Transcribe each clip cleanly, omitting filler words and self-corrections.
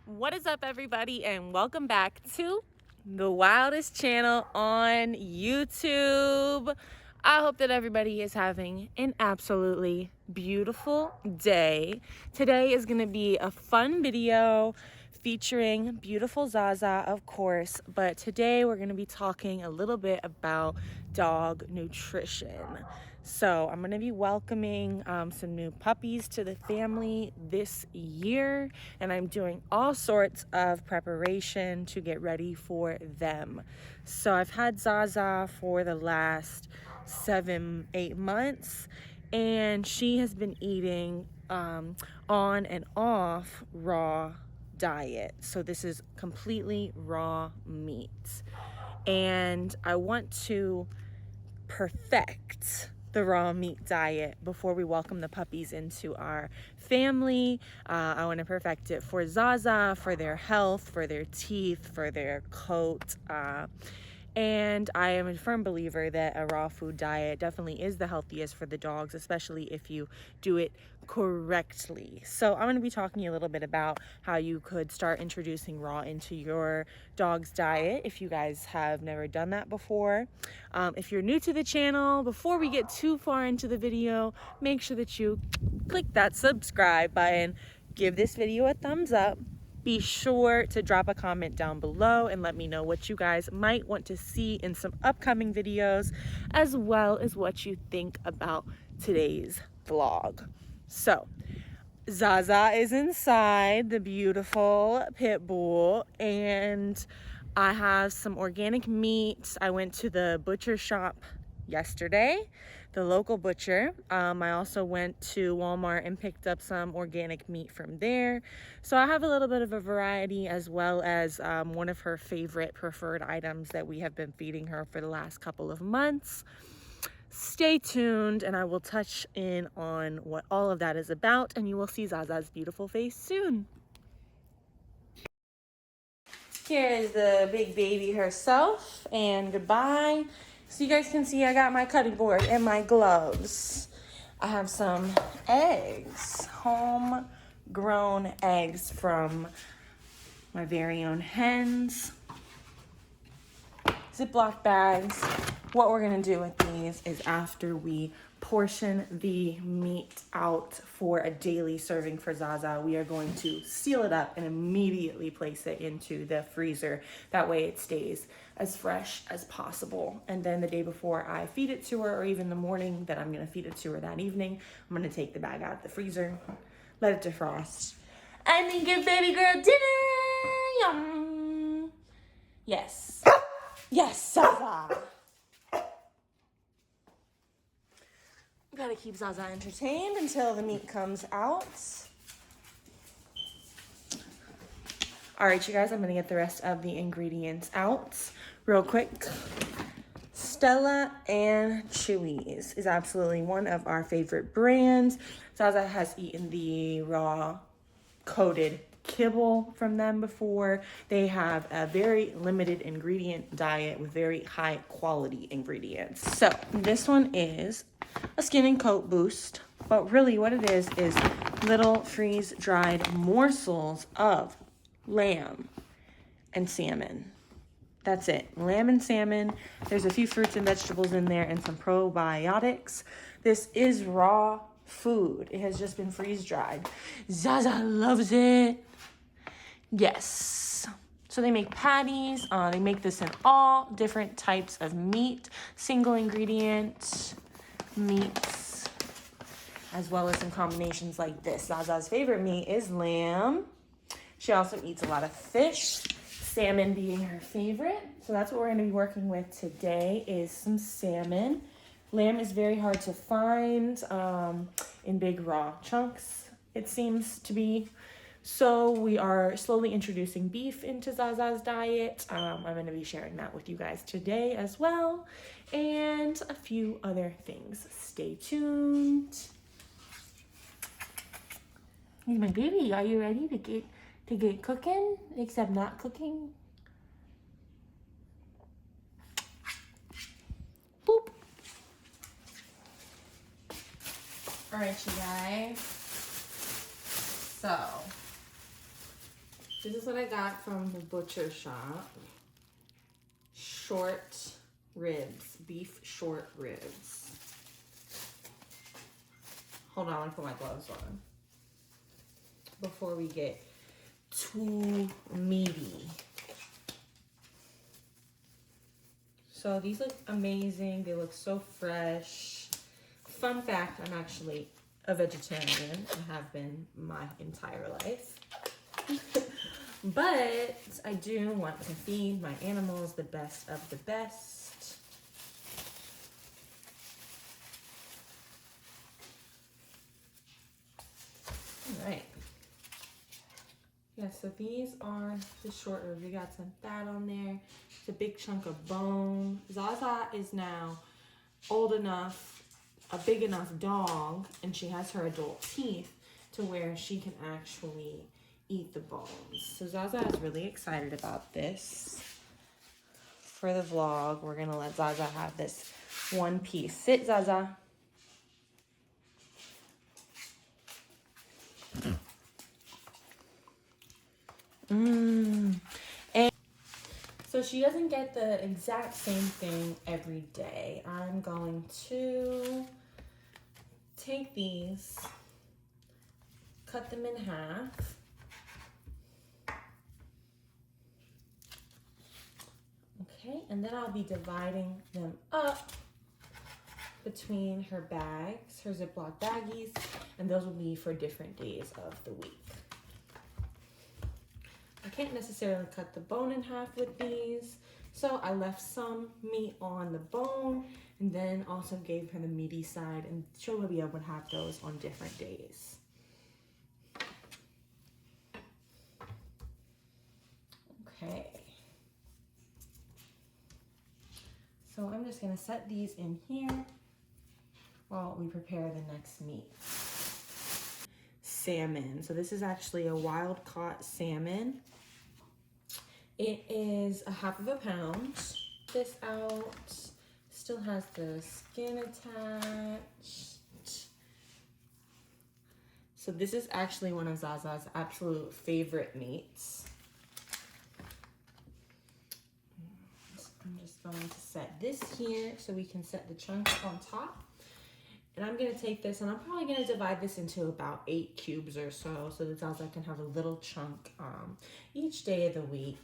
What is up, everybody, and welcome back to the Wildest channel on YouTube. I hope that everybody is having an absolutely beautiful day. Today is going to be a fun video featuring beautiful Zaza, of course, but today we're going to be talking a little bit about dog nutrition. So I'm going to be welcoming some new puppies to the family this year, and I'm doing all sorts of preparation to get ready for them. So I've had Zaza for the last 7-8 months, and she has been eating on and off raw diet. So this is completely raw meat, and I want to perfect the raw meat diet before we welcome the puppies into our family. I want to perfect it for Zaza, for their health, for their teeth, for their coat. And I am a firm believer that a raw food diet definitely is the healthiest for the dogs, especially if you do it correctly. So I'm going to be talking to you a little bit about how you could start introducing raw into your dog's diet if you guys have never done that before. If you're new to the channel, before we get too far into the video, make sure that you click that subscribe button, give this video a thumbs up. Be sure to drop a comment down below and let me know what you guys might want to see in some upcoming videos, as well as what you think about today's vlog. So, Zaza is inside, the beautiful pit bull, and I have some organic meat. I went to the butcher shop yesterday, the local butcher. I also went to Walmart and picked up some organic meat from there. So I have a little bit of a variety, as well as one of her favorite preferred items that we have been feeding her for the last couple of months. Stay tuned and I will touch in on what all of that is about, and you will see Zaza's beautiful face soon. Here is the big baby herself, and goodbye. So you guys can see I got my cutting board and my gloves. I have some eggs, homegrown eggs from my very own hens. Ziploc bags. What we're gonna do with these is, after we portion the meat out for a daily serving for Zaza, we are going to seal it up and immediately place it into the freezer. That way it stays as fresh as possible. And then the day before I feed it to her, or even the morning that I'm gonna feed it to her that evening, I'm gonna take the bag out of the freezer, let it defrost, and then give baby girl dinner. Yum. Yes. Yes, Zaza. Gotta keep Zaza entertained until the meat comes out. All right, you guys, I'm gonna get the rest of the ingredients out real quick. Stella and Chewy's is absolutely one of our favorite brands. Zaza has eaten the raw coated kibble from them before. They have a very limited ingredient diet with very high quality ingredients. So this one is a skin and coat boost, but really what it is little freeze dried morsels of lamb and salmon. That's it, lamb and salmon. There's a few fruits and vegetables in there and some probiotics. This is raw food. It has just been freeze dried. Zaza loves it. Yes. So they make patties. They make this in all different types of meat, single ingredient meats, as well as in combinations like this. Zaza's favorite meat is lamb. She also eats a lot of fish, salmon being her favorite. So that's what we're going to be working with today, is some salmon. Lamb is very hard to find in big raw chunks, it seems to be. So we are slowly introducing beef into Zaza's diet. I'm going to be sharing that with you guys today as well, and a few other things. Stay tuned. Hey, my baby, are you ready to get cooking? Except not cooking. Boop. All right, you guys. So This is what I got from the butcher shop. Short ribs, beef short ribs. Hold on, I want to put my gloves on before we get too meaty. So these look amazing. They look so fresh. Fun fact, I'm actually a vegetarian. I have been my entire life. But I do want to feed my animals the best of the best. All right. Yeah, so these are the short ribs. We got some fat on there. It's a big chunk of bone. Zaza is now old enough, a big enough dog, and she has her adult teeth to where she can actually eat the bones. So Zaza is really excited about this. For the vlog, we're gonna let Zaza have this one piece. Sit, Zaza. And so she doesn't get the exact same thing every day. I'm going to take these, cut them in half. Okay, and then I'll be dividing them up between her bags, her Ziploc baggies, and those will be for different days of the week. I can't necessarily cut the bone in half with these, so I left some meat on the bone and then also gave her the meaty side, and she'll be able to have those on different days. Okay. So I'm just gonna set these in here while we prepare the next meat. Salmon. So this is actually a wild caught salmon. It is 1/2 pound. This out. Still has the skin attached. So this is actually one of Zaza's absolute favorite meats. I'm just going to set this here so we can set the chunks on top. And I'm gonna take this and I'm probably gonna divide this into about 8 cubes or so that Zaza can have a little chunk each day of the week.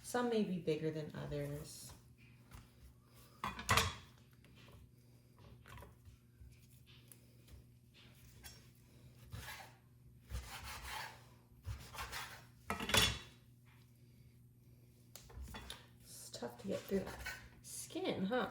Some may be bigger than others. It's tough to get through that skin, huh?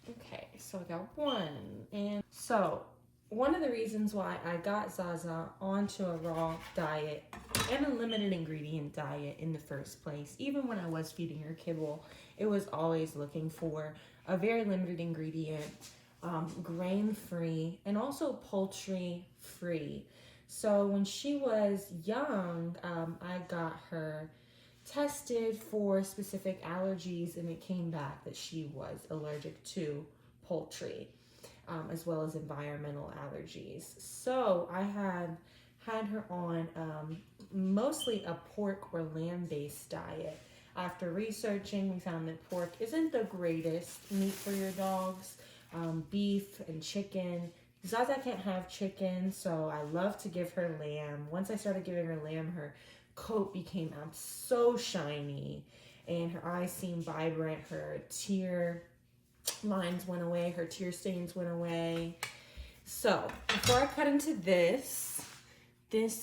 Okay, so I got one. And so one of the reasons why I got Zaza onto a raw diet and a limited ingredient diet in the first place, even when I was feeding her kibble, it was always looking for a very limited ingredient, grain-free, and also poultry-free. So when she was young, I got her tested for specific allergies, and it came back that she was allergic to poultry, as well as environmental allergies. So I had her on mostly a pork or lamb-based diet. After researching, we found that pork isn't the greatest meat for your dogs. Beef and chicken. Zaza can't have chicken, so I love to give her lamb. Once I started giving her lamb, her coat became so shiny and her eyes seemed vibrant. Her tear lines went away, her tear stains went away. So before I cut into this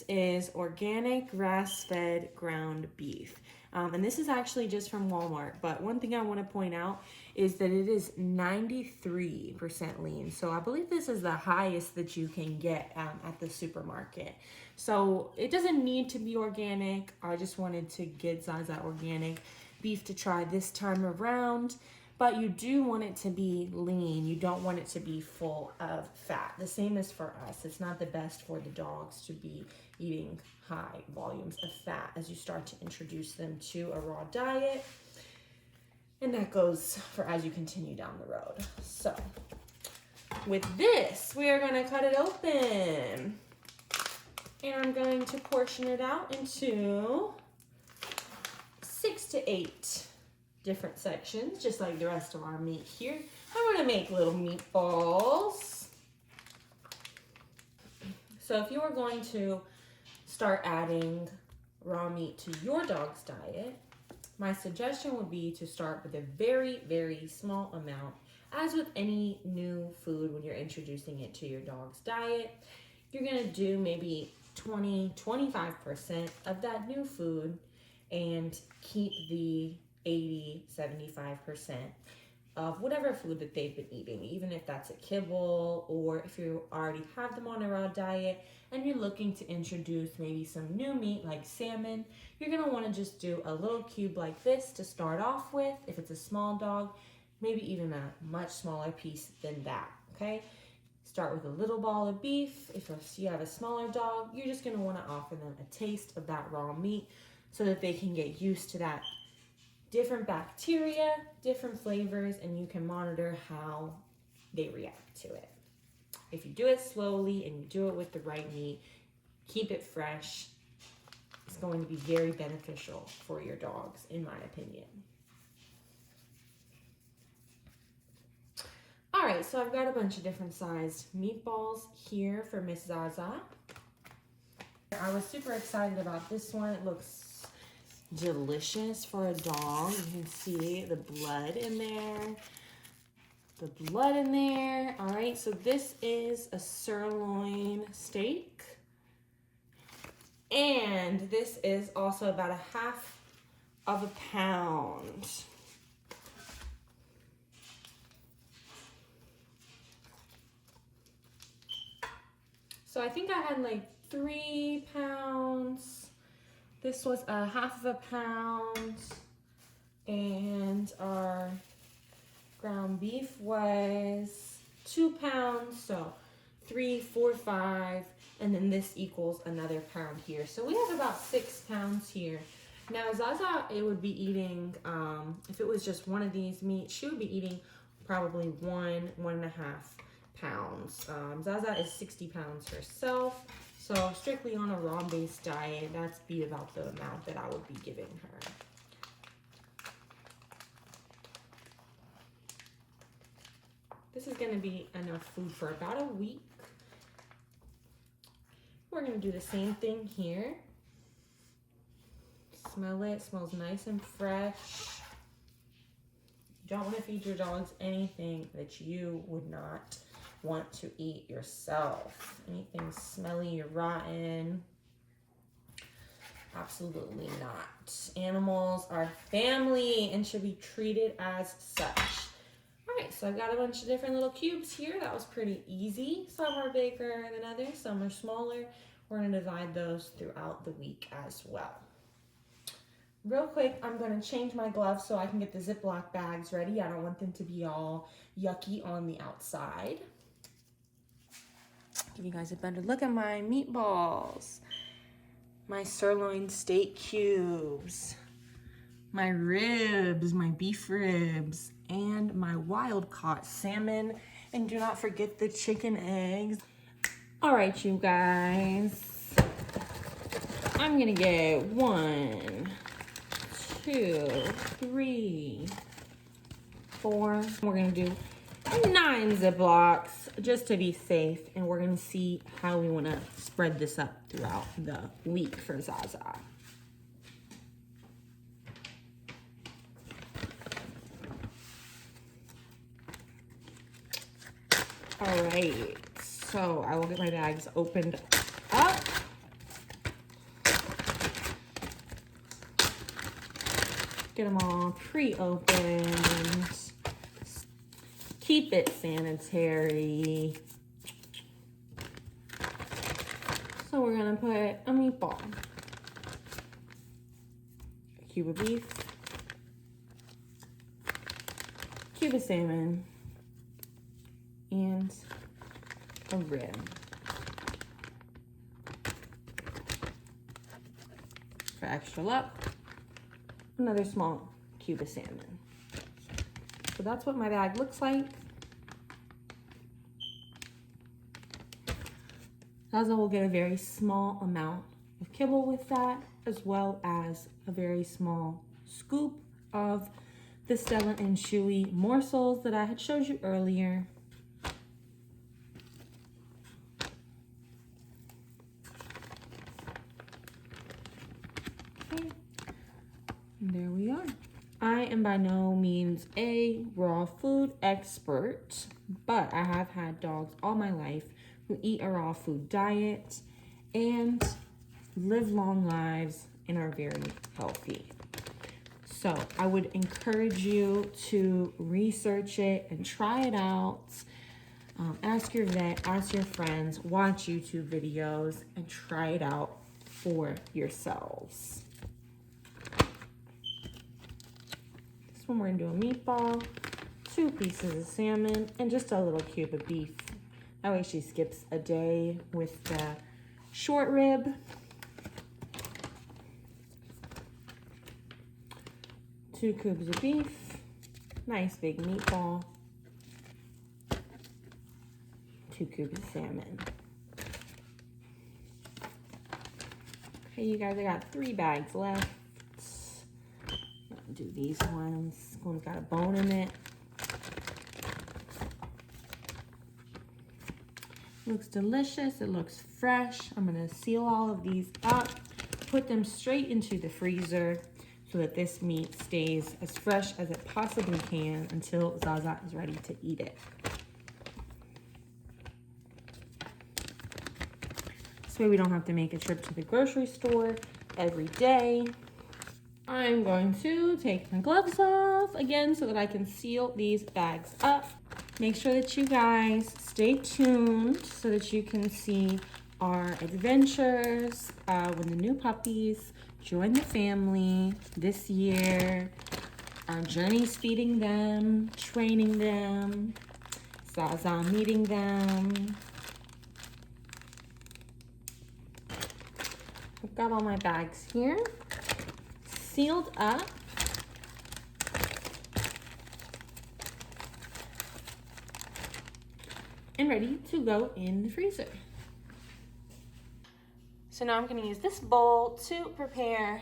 is organic grass-fed ground beef. And this is actually just from Walmart. But one thing I want to point out is that it is 93% lean. So I believe this is the highest that you can get at the supermarket. So it doesn't need to be organic. I just wanted to get Zaza organic beef to try this time around. But you do want it to be lean. You don't want it to be full of fat. The same as for us. It's not the best for the dogs to be eating high volumes of fat as you start to introduce them to a raw diet. And that goes for as you continue down the road. So with this, we are going to cut it open. And I'm going to portion it out into 6 to 8 different sections, just like the rest of our meat here. I'm gonna make little meatballs. So if you are going to start adding raw meat to your dog's diet, my suggestion would be to start with a very, very small amount. As with any new food, when you're introducing it to your dog's diet, you're gonna do maybe 20-25% of that new food and keep the 80-75% of whatever food that they've been eating, even if that's a kibble, or if you already have them on a raw diet and you're looking to introduce maybe some new meat like salmon, you're gonna wanna just do a little cube like this to start off with. If it's a small dog, maybe even a much smaller piece than that, okay? Start with a little ball of beef. If you have a smaller dog, you're just gonna wanna offer them a taste of that raw meat so that they can get used to that different bacteria, different flavors, and you can monitor how they react to it. If you do it slowly and you do it with the right meat, keep it fresh, it's going to be very beneficial for your dogs, in my opinion. All right, so I've got a bunch of different sized meatballs here for Miss Zaza. I was super excited about this one. It looks delicious for a dog. You can see the blood in there. The blood in there. All right, so this is a sirloin steak. And this is also about a half of a pound. So I think I had like 3 pounds. This was a half of a pound, and our ground beef was 2 pounds, so 3, 4, 5, and then this equals another pound here. So we have about 6 pounds here. Now Zaza, it would be eating, if it was just one of these meats, she would be eating probably 1.5 pounds. Zaza is 60 pounds herself. So strictly on a raw-based diet, that's be about the amount that I would be giving her. This is gonna be enough food for about a week. We're gonna do the same thing here. Smell it, smells nice and fresh. You don't wanna feed your dogs anything that you would not want to eat yourself. Anything smelly or rotten, absolutely not. Animals are family and should be treated as such. All right, so I've got a bunch of different little cubes here. That was pretty easy. Some are bigger than others, some are smaller. We're gonna divide those throughout the week as well. Real quick, I'm gonna change my gloves so I can get the Ziploc bags ready. I don't want them to be all yucky on the outside. Give you guys a better look at my meatballs, my sirloin steak cubes, my ribs, my beef ribs, and my wild caught salmon. And do not forget the chicken eggs. All right, you guys, I'm gonna get 1, 2, 3, 4. We're gonna do 9 Ziplocs just to be safe, and we're gonna see how we wanna spread this up throughout the week for Zaza. All right, so I will get my bags opened up. Get them all pre-opened. Keep it sanitary. So we're gonna put a meatball, a cube of beef, cube of salmon, and a rib. For extra luck, another small cube of salmon. So that's what my bag looks like. Zaza will get a very small amount of kibble with that, as well as a very small scoop of the Stella and Chewy morsels that I had showed you earlier. Okay, and there we are. I am by no means a raw food expert, but I have had dogs all my life who eat a raw food diet and live long lives and are very healthy. So I would encourage you to research it and try it out. Ask your vet, ask your friends, watch YouTube videos, and try it out for yourselves. This one we're gonna do a meatball, 2 pieces of salmon, and just a little cube of beef. That way she skips a day with the short rib. 2 cubes of beef, nice big meatball, 2 cubes of salmon. Okay, you guys, I got 3 bags left. I'll do these ones. This one's got a bone in it. Looks delicious, it looks fresh. I'm gonna seal all of these up, put them straight into the freezer so that this meat stays as fresh as it possibly can until Zaza is ready to eat it. This way we don't have to make a trip to the grocery store every day. I'm going to take my gloves off again so that I can seal these bags up. Make sure that you guys stay tuned so that you can see our adventures when the new puppies join the family this year. Our journeys feeding them, training them, Zaza meeting them. I've got all my bags here, sealed up. And ready to go in the freezer. So now I'm gonna use this bowl to prepare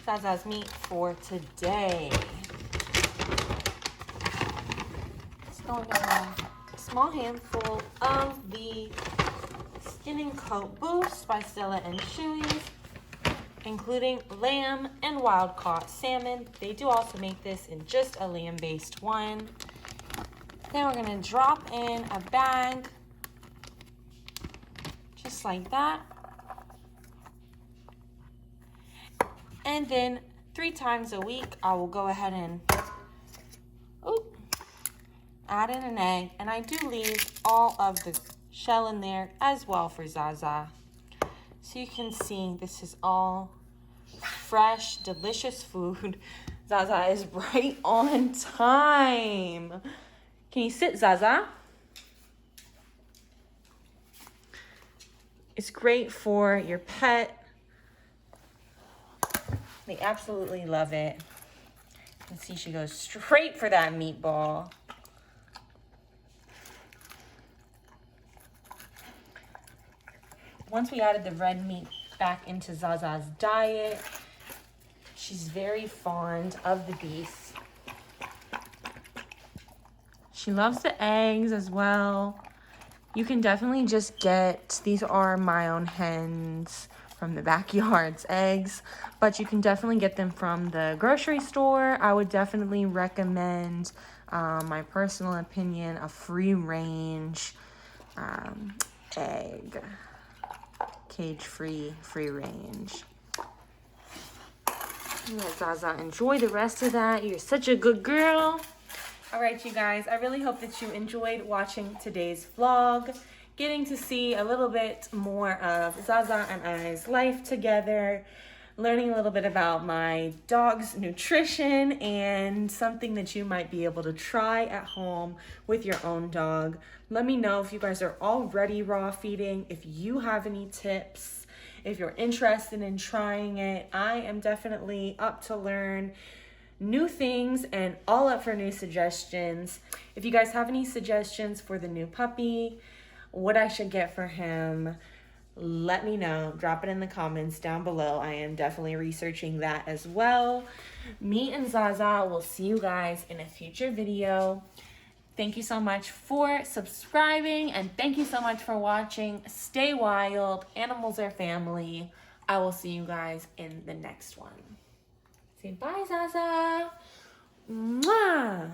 Zaza's meat for today. Just going to have a small handful of the Skin and Coat Boost by Stella and Chewy's, including lamb and wild caught salmon. They do also make this in just a lamb-based one. Then we're gonna drop in a bag, just like that. And then 3 times a week, I will go ahead and add in an egg. And I do leave all of the shell in there as well for Zaza. So you can see this is all fresh, delicious food. Zaza is right on time. Can you sit, Zaza? It's great for your pet. They absolutely love it. You can see she goes straight for that meatball. Once we added the red meat back into Zaza's diet, she's very fond of the beef. She loves the eggs as well. You can definitely just get, these are my own hens from the backyard's eggs, but you can definitely get them from the grocery store. I would definitely recommend, my personal opinion, a free range egg. Cage-free, free range. Let Zaza enjoy the rest of that. You're such a good girl. All right, you guys, I really hope that you enjoyed watching today's vlog, getting to see a little bit more of Zaza and I's life together, learning a little bit about my dog's nutrition and something that you might be able to try at home with your own dog. Let me know if you guys are already raw feeding, if you have any tips, if you're interested in trying it. I am definitely up to learn new things and all up for new suggestions. If you guys have any suggestions for the new puppy, what I should get for him, let me know. Drop it in the comments down below. I am definitely researching that as well. Me and Zaza will see you guys in a future video. Thank you so much for subscribing, and thank you so much for watching. Stay wild. Animals are family. I will see you guys in the next one. Say bye, Zaza. Mwah.